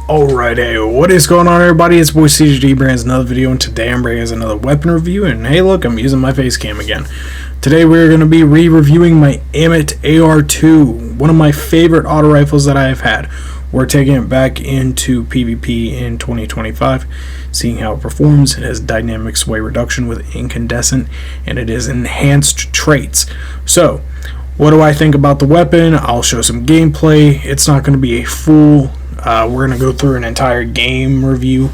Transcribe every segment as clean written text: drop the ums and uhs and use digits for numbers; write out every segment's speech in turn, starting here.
Alright, hey, what is going on, everybody? It's boy CGD Brands, another video, and today I'm bringing us another weapon review. And hey, look, I'm using my face cam again. Today we're going to be re-reviewing my AMMIT AR2, one of my favorite auto rifles that I have had. We're taking it back into PvP in 2025, seeing how it performs. It has dynamic sway reduction with incandescent, and it is enhanced traits. So, what do I think about the weapon? I'll show some gameplay. It's not going to be a full we're going to go through an entire game review.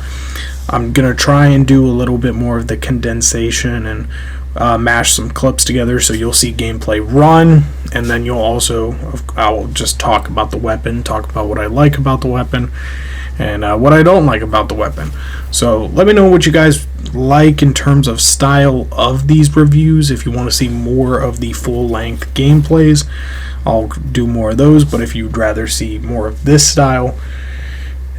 I'm going to try and do a little bit more of the condensation and mash some clips together, so you'll see gameplay run, and then I'll just talk about the weapon, talk about what I like about the weapon, and what I don't like about the weapon. So let me know what you guys like in terms of style of these reviews. If you want to see more of the full-length gameplays, I'll do more of those, but if you'd rather see more of this style,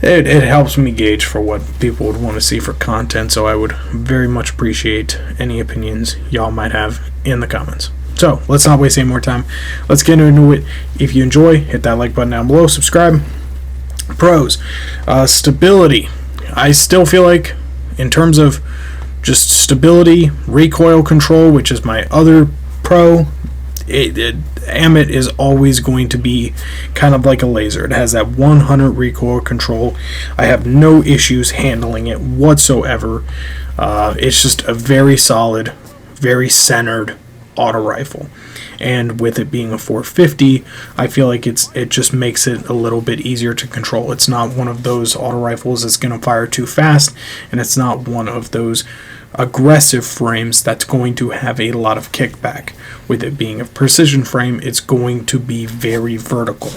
it helps me gauge for what people would want to see for content, so I would very much appreciate any opinions y'all might have in the comments. So, let's not waste any more time. Let's get into it. If you enjoy, hit that like button down below, subscribe. Pros. Stability. I still feel like, in terms of just stability, recoil control, which is my other pro, AMMIT is always going to be kind of like a laser. It has that 100 recoil control. I have no issues handling it whatsoever. It's just a very solid, very centered auto rifle. And with it being a 450, I feel like it just makes it a little bit easier to control. It's not one of those auto rifles that's going to fire too fast, and it's not one of those aggressive frames that's going to have a lot of kickback. With it being a precision frame, it's going to be very vertical.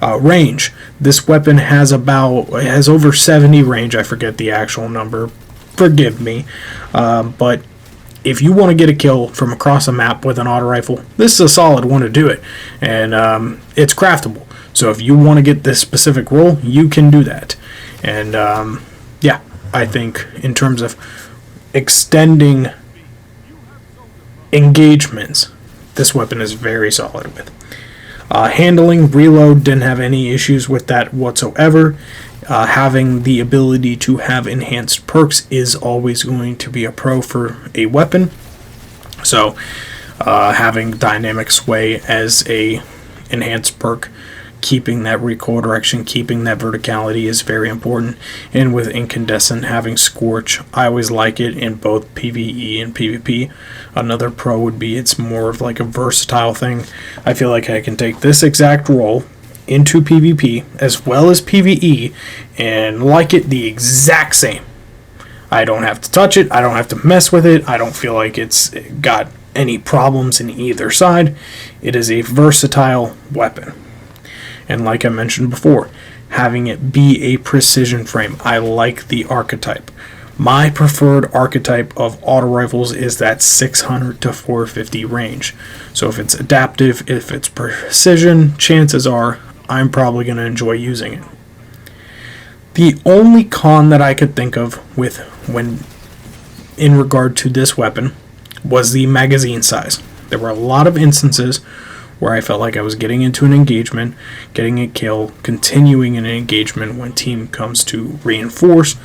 Range. This weapon has over 70 range. I forget the actual number. Forgive me. But if you want to get a kill from across a map with an auto rifle, this is a solid one to do it. And it's craftable. So if you want to get this specific role, you can do that. And yeah, I think in terms of extending engagements, this weapon is very solid with. Handling, reload, didn't have any issues with that whatsoever. Having the ability to have enhanced perks is always going to be a pro for a weapon. So having dynamic sway as a enhanced perk, keeping that recoil direction, keeping that verticality is very important. And with incandescent, having scorch, I always like it in both PvE and PvP. Another pro would be it's more of like a versatile thing. I feel like I can take this exact role into PvP as well as PvE and like it the exact same. I don't have to touch it, I don't have to mess with it, I don't feel like it's got any problems in either side. It is a versatile weapon. And like I mentioned before, having it be a precision frame. I like the archetype. My preferred archetype of auto rifles is that 600 to 450 range. So if it's adaptive, if it's precision, chances are I'm probably going to enjoy using it. The only con that I could think of in regard to this weapon was the magazine size. There were a lot of instances where I felt like I was getting into an engagement, getting a kill, continuing an engagement when team comes to reinforce,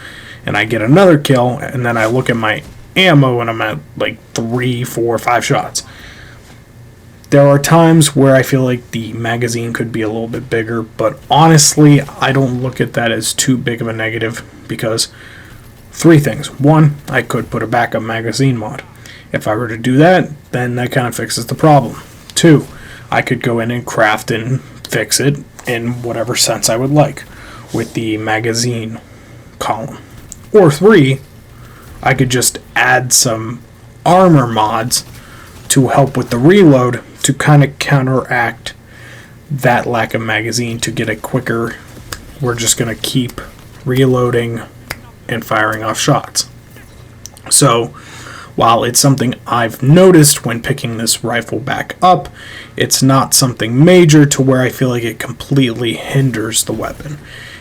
and I get another kill, and then I look at my ammo and I'm at like 3, 4, 5 shots. There are times where I feel like the magazine could be a little bit bigger, but honestly, I don't look at that as too big of a negative because 3 things. 1, I could put a backup magazine mod. If I were to do that, then that kind of fixes the problem. 2, I could go in and craft and fix it in whatever sense I would like with the magazine column. Or 3, I could just add some armor mods to help with the reload to kind of counteract that lack of magazine to get a quicker, we're just going to keep reloading and firing off shots. So, while it's something I've noticed when picking this rifle back up, it's not something major to where I feel like it completely hinders the weapon.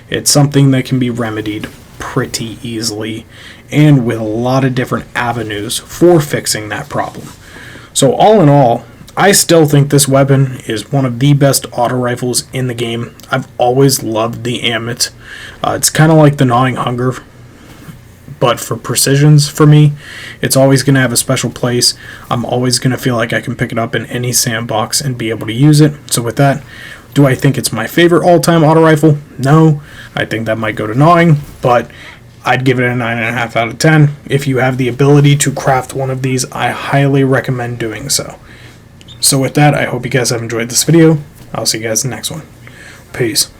It's something that can be remedied pretty easily and with a lot of different avenues for fixing that problem. So all in all, I still think this weapon is one of the best auto rifles in the game. I've always loved the AMMIT. It's kind of like the Gnawing Hunger, but for precisions for me. It's always going to have a special place. I'm always going to feel like I can pick it up in any sandbox and be able to use it. So with that, do I think it's my favorite all-time auto rifle? No. I think that might go to Gnawing, but I'd give it a 9.5 out of 10. If you have the ability to craft one of these, I highly recommend doing so. So with that, I hope you guys have enjoyed this video. I'll see you guys in the next one. Peace.